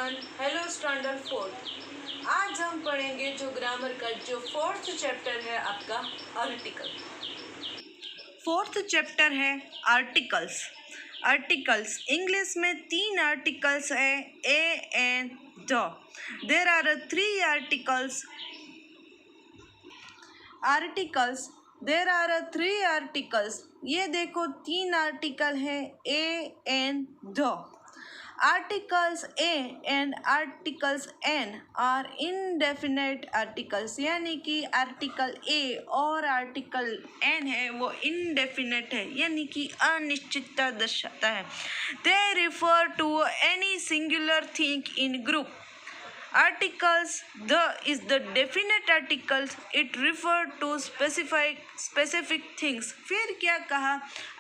Everyone, hello standard fourth. आज हम पढ़ेंगे जो ग्रामर का जो फोर्थ चैप्टर है आपका आर्टिकल। फोर्थ चैप्टर है आर्टिकल्स। आर्टिकल्स इंग्लिश में 3 आर्टिकल्स है, a and the. There are 3 articles there are 3 articles. ये देखो 3 आर्टिकल है, a and the. Articles a and articles an are indefinite articles, यानी कि आर्टिकल ए और आर्टिकल एन है वो इनडेफिनेट है, यानी कि अनिश्चितता दर्शाता है। They refer to any singular thing in group. Articles the is the definite articles, it refer to specific things। फिर क्या कहा,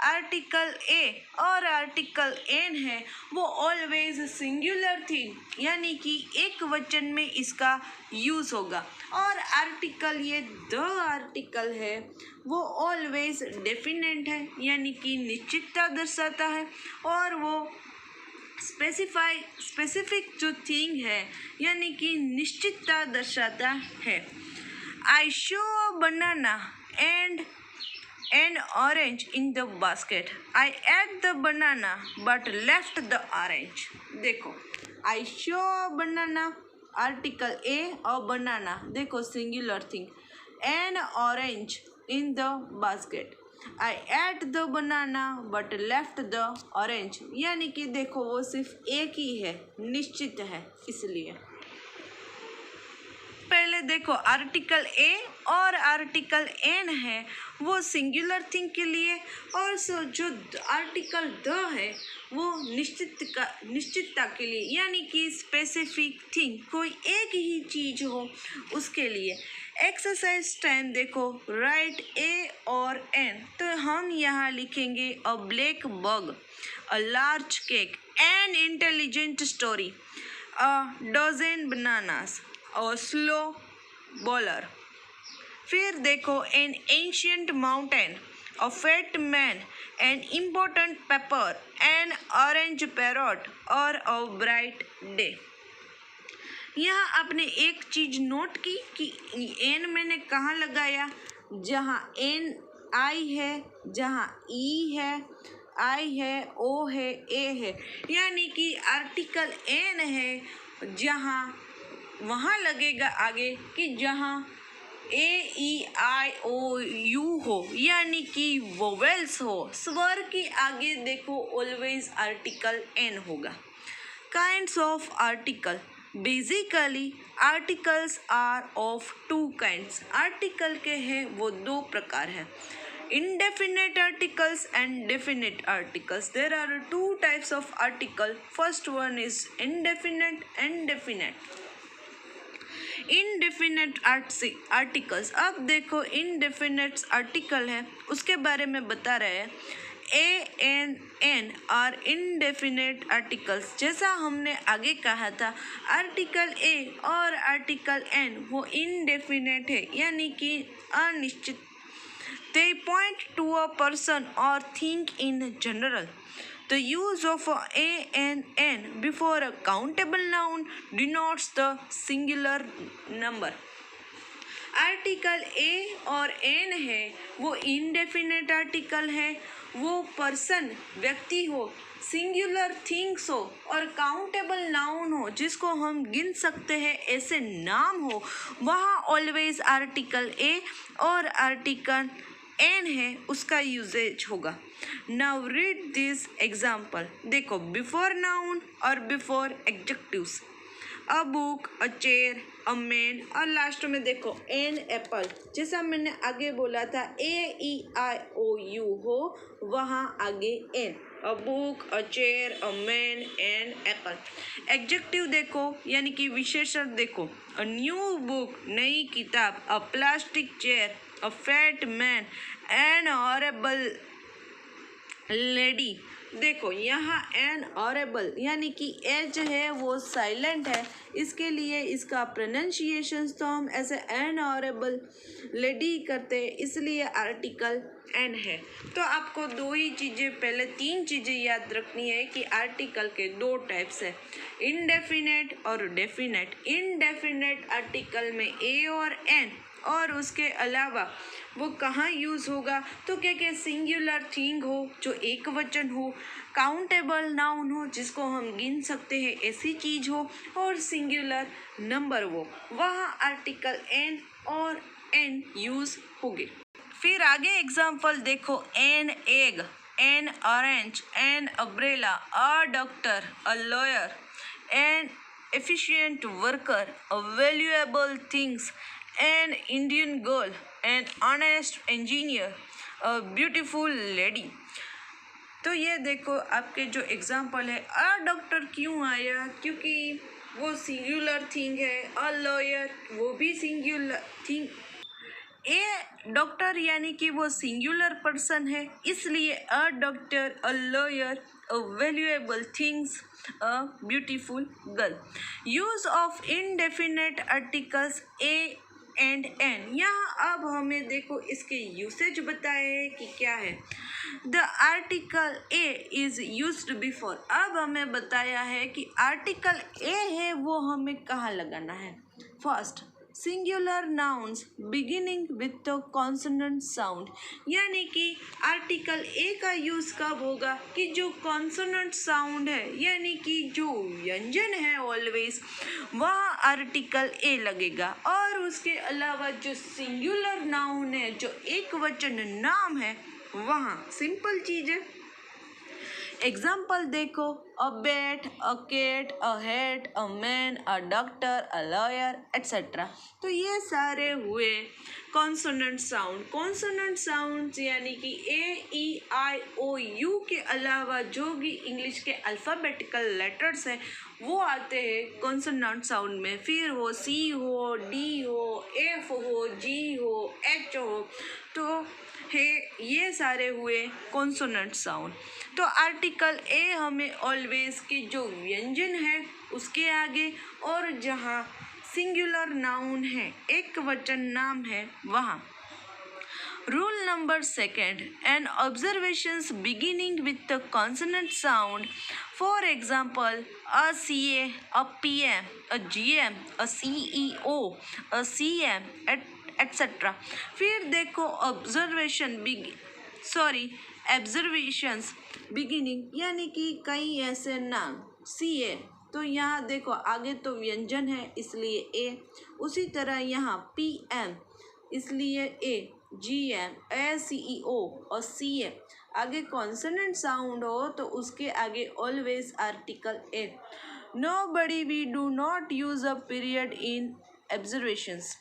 आर्टिकल ए और आर्टिकल एन है वो ऑलवेज सिंगुलर थिंग, यानी कि एक वचन में इसका यूज होगा। और आर्टिकल ये द आर्टिकल है वो ऑलवेज डेफिनेट है, यानी कि निश्चितता दर्शाता है। और वो स्पेसिफिक जो थिंग है यानी कि निश्चितता दर्शाता है। I show a banana and N orange in the basket. I at the banana but left the orange. देखो, I show a banana article a और बनाना देखो singular thing, N orange in the basket. I ate the banana but left the orange, यानी कि देखो वो सिर्फ एक ही है, निश्चित है। इसलिए पहले देखो आर्टिकल ए और आर्टिकल एन है वो सिंगुलर थिंग के लिए, और जो आर्टिकल द है वो निश्चितता के लिए, यानी कि स्पेसिफिक थिंग, कोई एक ही चीज हो उसके लिए। एक्सरसाइज 10 देखो, राइट ए और एन। तो हम यहाँ लिखेंगे a black bug, a large cake, an intelligent story, a dozen bananas, a slow bowler. फिर देखो, an ancient mountain, a fat man, an important paper, an orange parrot और अ ब्राइट डे। यहाँ आपने एक चीज नोट की कि N मैंने कहाँ लगाया, जहाँ एन आई है, जहाँ ई है, आई है, ओ है, ए है, यानी कि आर्टिकल एन है जहाँ वहाँ लगेगा आगे कि जहाँ ए ई आई ओ यू हो, यानी कि वोवेल्स हो, स्वर के आगे देखो ऑलवेज आर्टिकल एन होगा। Kinds of article. Basically articles are of 2 kinds. Article के हैं वो 2 प्रकार है, indefinite articles and definite articles। There are 2 types of article. First one is indefinite and definite। Indefinite articles, अब देखो इनडेफिनेट आर्टिकल है उसके बारे में बता रहे हैं। A an an are indefinite articles. जैसा हमने आगे कहा था, आर्टिकल ए और आर्टिकल एन वो इनडेफिनेट है, यानी कि अनिश्चित। They point to a person or thing in general. The use of a and n before a countable noun denotes the singular number. Article a और एन है वो indefinite article है, वो पर्सन व्यक्ति हो, सिंगुलर थिंग्स हो और countable noun हो जिसको हम गिन सकते हैं ऐसे नाम हो, वहाँ ऑलवेज आर्टिकल ए और आर्टिकल एन है उसका यूजेज होगा। Now read this example. देखो, बिफोर नाउन और before adjectives, a book, a chair, a man, और लास्ट में देखो एन एप्पल। जैसा मैंने आगे बोला था ए ई आई ओ यू हो, वहाँ आगे an, a book, a chair, a man, an apple. Adjective देखो यानी कि विशेषण देखो, अ न्यू बुक, नई किताब, a plastic chair, a fat man, an horrible lady, देखो यहाँ एन ऑरेबल यानी कि एच है वो साइलेंट है, इसके लिए इसका प्रोनाउंसिएशन तो हम ऐसे एन ऑरेबल लेडी करते हैं, इसलिए आर्टिकल एन है। तो आपको दो ही चीज़ें, पहले तीन चीज़ें याद रखनी है कि आर्टिकल के दो टाइप्स है, इनडेफिनेट और डेफिनेट। इनडेफिनेट आर्टिकल में ए और एन और उसके अलावा वो कहाँ यूज़ होगा, तो क्या सिंगुलर थिंग हो जो एक वचन हो, काउंटेबल नाउन हो जिसको हम गिन सकते हैं ऐसी चीज़ हो, और सिंगुलर नंबर हो, वहाँ आर्टिकल एन और एन यूज़ होंगे। फिर आगे एग्जाम्पल देखो, an egg, an orange, an umbrella, a doctor, a lawyer, an efficient worker, a valuable things, an Indian girl, an honest engineer, a beautiful lady। तो ये देखो आपके जो एग्जाम्पल है, अ डॉक्टर क्यों आया, क्योंकि वो सिंगुलर थिंग है, अ लॉयर वो भी सिंगुलर थिंग, ए डॉक्टर यानी कि वो सिंगुलर पर्सन है, इसलिए a doctor, a lawyer, a valuable things, a beautiful girl. Use of indefinite articles a and an. यहाँ अब हमें देखो इसके यूसेज बताए हैं कि क्या है। The article a is used before. अब हमें बताया है कि आर्टिकल ए है वो हमें कहाँ लगाना है। First, singular nouns beginning with the consonant sound, यानी कि आर्टिकल ए का यूज़ कब होगा कि जो कॉन्सोनेंट साउंड है यानी कि जो व्यंजन है ऑलवेज, वहाँ आर्टिकल ए लगेगा। और उसके अलावा जो सिंगुलर नाउन है, जो एक वचन नाम है, वहाँ सिंपल चीज़ है। एग्जाम्पल देखो, a bat, a cat, a hat, a man, a doctor, a lawyer etcetera. तो ये सारे हुए कॉन्सोनेंट साउंड। कॉन्सोनेंट साउंड यानी कि ए ई आई ओ यू के अलावा जो भी इंग्लिश के अल्फ़ाबेटिकल लेटर्स हैं वो आते हैं कॉन्सोनेंट साउंड में। फिर हो सी हो, डी हो, एफ हो, जी हो, एच हो, तो है ये सारे हुए कॉन्सोनेंट साउंड। तो आर्टिकल ए हमें ऑलवेज की जो व्यंजन है उसके आगे, और जहाँ सिंगुलर नाउन है, एक वचन नाम है, वहाँ। Rule number second, an observations beginning with the consonant sound, for example a C a P M, a G M, a C E O, a C M etcetera. फिर देखो ऑब्जर्वेशन एब्जर्वेशंस बिगिनिंग यानी कि कई ऐसे नाम, सी ए, तो यहाँ देखो आगे तो व्यंजन है इसलिए ए, उसी तरह यहाँ पी एम इसलिए ए, जी एम, ए सी ई ओ और सी ए, आगे कॉन्सोनेंट साउंड हो तो उसके आगे always article a. Nobody we do not use a period in observations,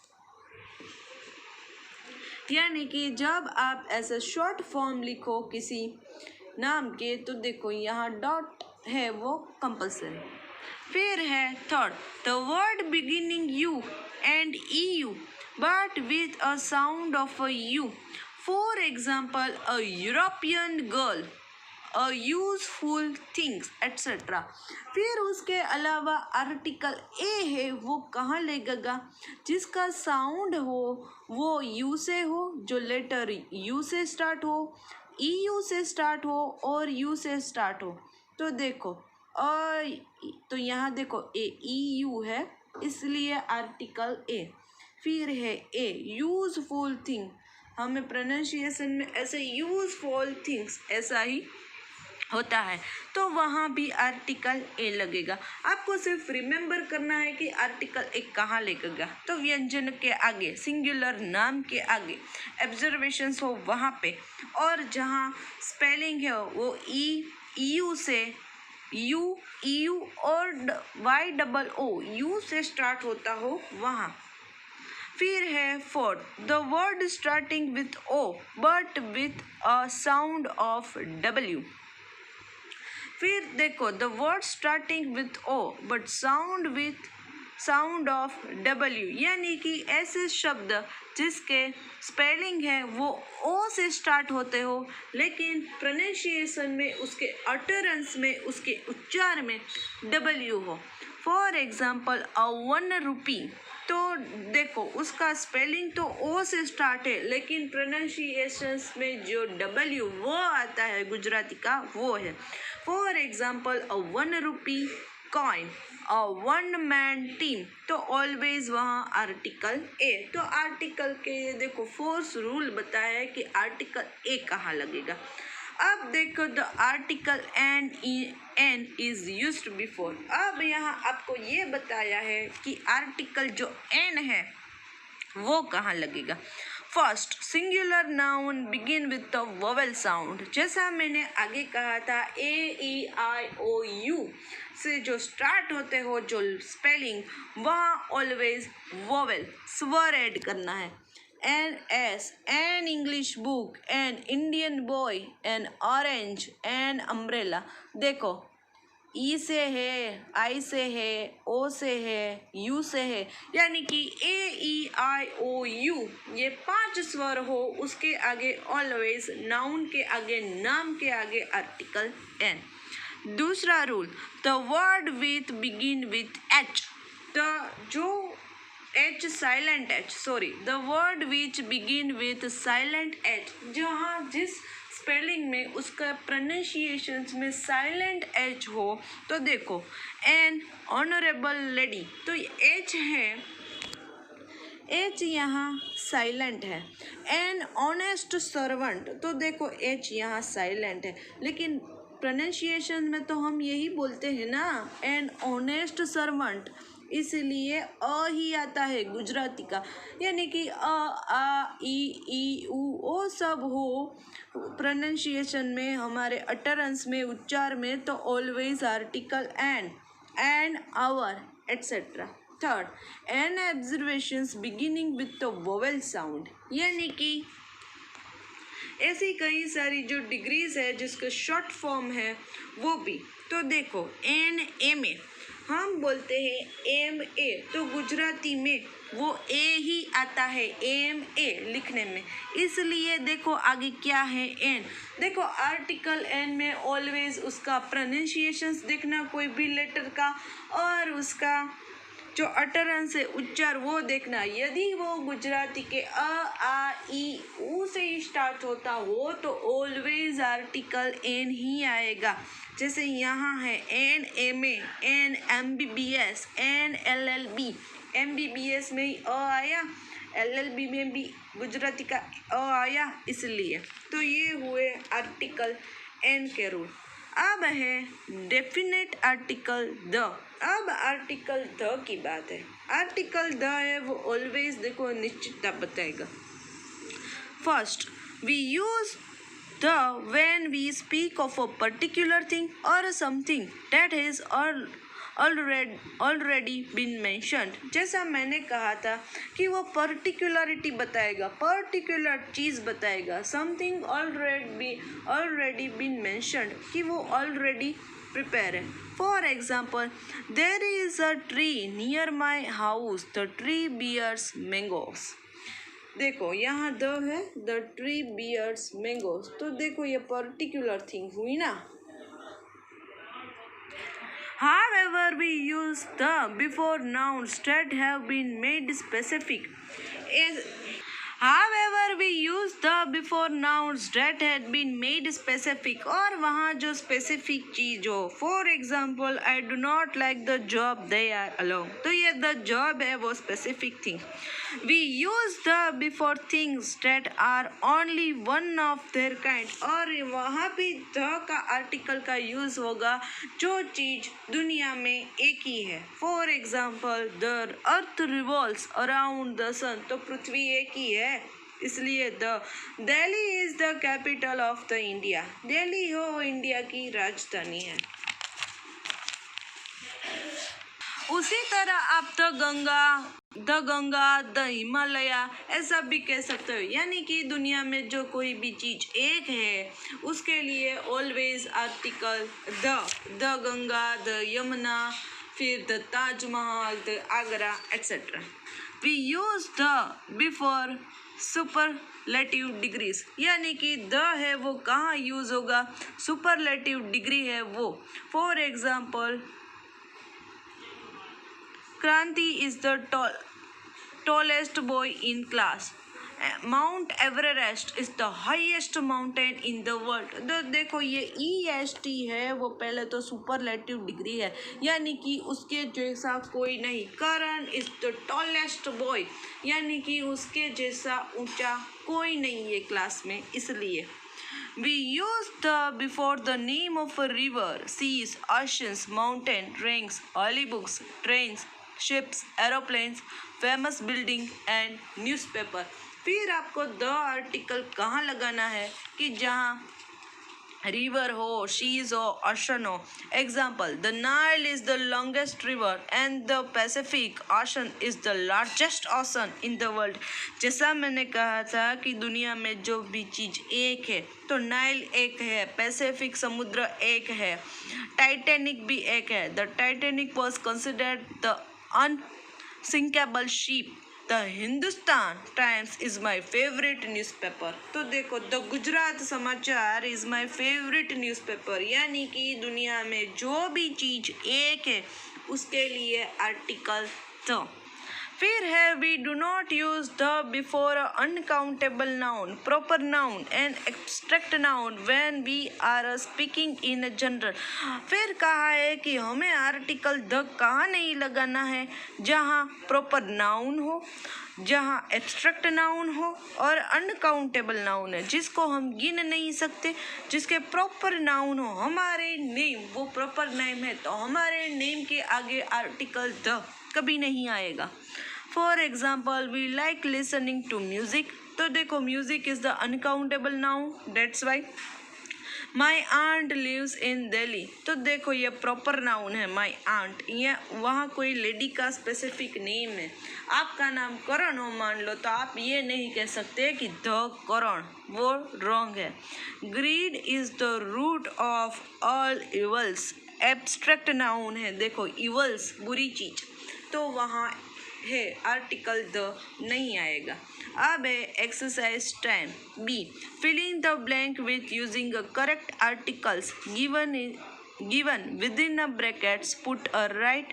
यानी कि जब आप ऐसे शॉर्ट फॉर्म लिखो किसी नाम के तो देखो यहाँ डॉट है वो कंपल्सरी। फिर है third, the word beginning you and E U but with a sound of a you, for example a European girl, a useful things etcetera. फिर उसके अलावा आर्टिकल ए है वो कहाँ लगेगा, जिसका साउंड हो वो यू से हो, जो लेटर यू से स्टार्ट हो, ई यू से स्टार्ट हो और यू से स्टार्ट हो। तो देखो तो यहाँ देखो ए ई यू है इसलिए आर्टिकल ए। फिर है ए यूजफुल थिंग, हमें प्रोनाउंसिएशन में ऐसे यूजफुल थिंग्स ऐसा ही होता है, तो वहाँ भी आर्टिकल ए लगेगा। आपको सिर्फ रिमेंबर करना है कि आर्टिकल ए कहाँ लगेगा, तो व्यंजन के आगे, सिंगुलर नाम के आगे, ऑब्जर्वेशंस हो वहाँ पे, और जहाँ स्पेलिंग है वो ई यू से यू ई यू और वाई डबल ओ यू से स्टार्ट होता हो वहाँ। फिर है fourth, the word starting with O but with a sound of W. फिर देखो the word starting with O but sound with sound of W, यानी कि ऐसे शब्द जिसके स्पेलिंग है वो ओ से स्टार्ट होते हो लेकिन प्रोनाउंसिएशन में, उसके अटरेंस में, उसके उच्चार में W हो। फॉर एग्जाम्पल अ 1 रुपी, तो देखो उसका स्पेलिंग तो ओ से स्टार्ट है लेकिन प्रोनाउंसिएशन में जो W वो आता है गुजराती का वो है। For example a 1 rupee coin, a 1 man team, तो ऑलवेज वहाँ आर्टिकल ए। तो आर्टिकल के देखो फोर्स रूल बताया है कि आर्टिकल ए कहाँ लगेगा। अब देखो the article an is used before. अब यहाँ आपको ये बताया है कि आर्टिकल जो एन है वो कहाँ लगेगा। First, singular noun begin with the vowel sound. जैसा मैंने आगे कहा था AEIOU से जो स्टार्ट होते हो जो स्पेलिंग, वहाँ ऑलवेज वोवेल स्वर ऐड करना है। NS, an English book, an Indian boy, an orange, an umbrella। देखो ई से है, आई से है, ओ से है, यू से है, यानी कि AEIOU ये 5 स्वर हो, उसके आगे ऑलवेज नाउन के आगे, नाम के आगे आर्टिकल एन। दूसरा rule, the word with begin with H, the जो H silent H, sorry, the word which begin with silent H, जहाँ जिस स्पेलिंग में उसका प्रोनाउंसिएशन में साइलेंट H हो, तो देखो एन ऑनरेबल लेडी, तो H है, H यहाँ साइलेंट है। एन ऑनेस्ट सर्वेंट, तो देखो H यहाँ साइलेंट है लेकिन प्रोनाउंसिएशन में तो हम यही बोलते हैं ना, एन ऑनेस्ट सर्वेंट, इसलिए अ ही आता है गुजराती का, यानी कि अ आ ई उ ओ सब हो प्रोनाउंसिएशन में, हमारे अटरेंस में, उच्चार में, तो always article and hour etcetera. Third, an observations beginning with the vowel sound, यानी कि ऐसी कई सारी जो डिग्रीज है जिसका शॉर्ट फॉर्म है वो भी। तो देखो NMA हम बोलते हैं MA, तो गुजराती में वो ए ही आता है MA लिखने में, इसलिए देखो आगे क्या है एन। देखो आर्टिकल एन में ऑलवेज उसका प्रोनाउंसिएशंस देखना कोई भी लेटर का, और उसका जो अटरेंस है, उच्चार, वो देखना। यदि वो गुजराती के अ आ ई उ से ही स्टार्ट होता हो तो ऑलवेज आर्टिकल एन ही आएगा। जैसे यहाँ है NMA, NMBBS, NLLB, MBBS में ही अ आया, LLB में भी गुजराती का अ आया, इसलिए। तो ये हुए आर्टिकल एन के रूल। अब है डेफिनेट आर्टिकल द। अब आर्टिकल द की बात है। आर्टिकल द है वो ऑलवेज देखो निश्चितता बताएगा। First, we use the when we speak of a particular thing और something that is already been mentioned. जैसा मैंने कहा था कि वो पर्टिकुलरिटी बताएगा, पर्टिकुलर चीज़ बताएगा, समथिंग ऑलरेडी बीन मेंशन्ड, कि वो ऑलरेडी प्रिपेयर है। For example, there is a tree near my house, the tree bears mangoes. देखो यहाँ द है, द ट्री बियर्स मैंगोस, तो देखो ये पर्टिकुलर थिंग हुई ना। However, we use the before nouns that have been made specific. However, we use the before nouns that had been made specific, और वहाँ जो specific चीज़ हो। For example, I do not like the job they are alone, तो ये the job है वो specific thing। We use the before things that are only one of their kind, और वहाँ भी the का आर्टिकल का यूज़ होगा जो चीज़ दुनिया में एक ही है। For example, the earth revolves around the sun, तो पृथ्वी एक ही है, इसलिए the. Delhi is the capital of the India, Delhi हो इंडिया की राजधानी है। उसी तरह आप द हिमालय ऐसा भी कह सकते हो, यानी कि दुनिया में जो कोई भी चीज़ एक है उसके लिए always article the Ganga, the Yamuna, फिर the Taj Mahal, the Agra etcetera. We use the before superlative degrees, यानी कि द है वो कहाँ यूज होगा, सुपरलेटिव डिग्री है वो। फॉर एग्जाम्पल, क्रांति is the tallest boy in class. Mount Everest is the highest mountain in the world. तो देखो ये EST है वो पहले तो सुपरलेटिव डिग्री है, यानी कि उसके जैसा कोई नहीं। करण इज द टॉलेस्ट बॉय, यानी कि उसके जैसा ऊंचा कोई नहीं है क्लास में, इसलिए। We use the before the name of a river, seas, oceans, mountain, rings, holy books, trains, ships, aeroplanes, famous building and newspaper। फिर आपको द आर्टिकल कहाँ लगाना है कि जहाँ रिवर हो, शीज हो, ओशन हो। Example, the Nile is the longest river and the Pacific ocean is the largest ocean in the world. जैसा मैंने कहा था कि दुनिया में जो भी चीज़ एक है, तो नाइल एक है, पैसिफिक समुद्र एक है, टाइटैनिक भी एक है। The Titanic was considered the unsinkable ship. The Hindustan times is my favourite newspaper. तो देखो, द गुजरात समाचार इज़ माई फेवरेट न्यूज़पेपर, यानी कि दुनिया में जो भी चीज़ एक है उसके लिए आर्टिकल द। फिर है, we do not use the before uncountable noun, proper noun and abstract noun when we are speaking in general. फिर कहा है कि हमें आर्टिकल द कहाँ नहीं लगाना है, जहाँ प्रॉपर नाउन हो, जहाँ एब्स्ट्रैक्ट नाउन हो और अनकाउंटेबल नाउन है जिसको हम गिन नहीं सकते, जिसके प्रॉपर नाउन हो। हमारे नेम वो प्रॉपर नेम है, तो हमारे नेम के आगे आर्टिकल द कभी नहीं आएगा। For example, we like listening to music. तो देखो, music is the uncountable noun, that's why. My aunt lives in Delhi. तो देखो, ये प्रॉपर नाउन है, माई आंट। ये वहाँ कोई लेडी का स्पेसिफिक नेम है। आपका नाम करण हो मान लो, तो आप ये नहीं कह सकते कि द करण, वो रॉन्ग है। Greed is the root of all evils. Abstract noun है, देखो इवल्स बुरी चीज, तो वहाँ है आर्टिकल द नहीं आएगा। अब है exercise 10 B, filling the blank with using correct articles given within a brackets, put a right,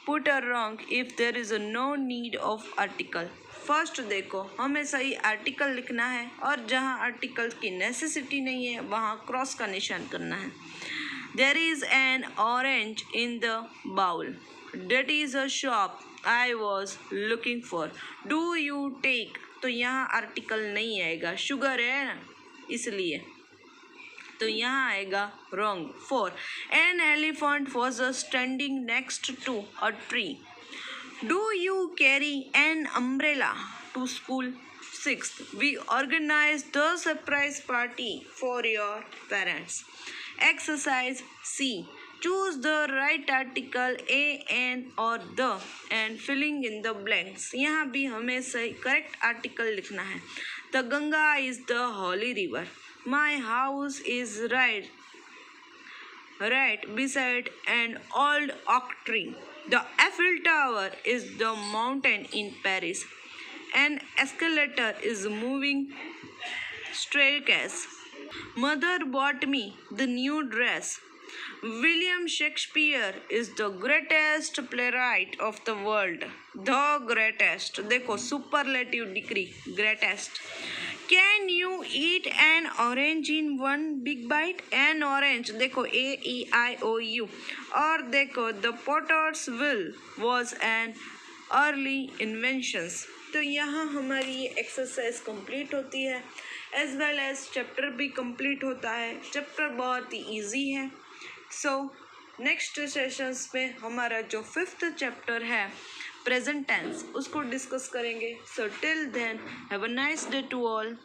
put a wrong if there is no need of article. First देखो, हमें सही आर्टिकल लिखना है और जहाँ आर्टिकल की नेसेसिटी नहीं है वहाँ क्रॉस का निशान करना है। There is an orange in the bowl, that is a shop I was looking for, do you take, तो यहाँ आर्टिकल नहीं आएगा, शुगर है ना इसलिए, तो यहाँ आएगा wrong. 4, an elephant was standing next to a tree, do you carry an umbrella to school. 6, we organise the surprise party for your parents. Exercise C, choose the right article a, an or the and filling in the blanks। यहाँ भी हमें सही correct article लिखना है। The Ganga is the holy river, my house is right beside an old oak tree, the Eiffel Tower is the mountain in Paris, an escalator is moving staircase, mother bought me the new dress, William Shakespeare is the greatest playwright of the world, the greatest, देखो superlative degree, greatest। Can you eat an orange in one big bite? An orange, देखो AEIOU। और देखो, the potter's wheel was an early invention। तो यहाँ हमारी ये exercise complete होती है, एज वेल एज चैप्टर भी कंप्लीट होता है। चैप्टर बहुत ही ईजी है। सो नेक्स्ट सेशंस में हमारा जो 5th चैप्टर है प्रेजेंट टेंस, उसको डिस्कस करेंगे। So till then have a nice day to all.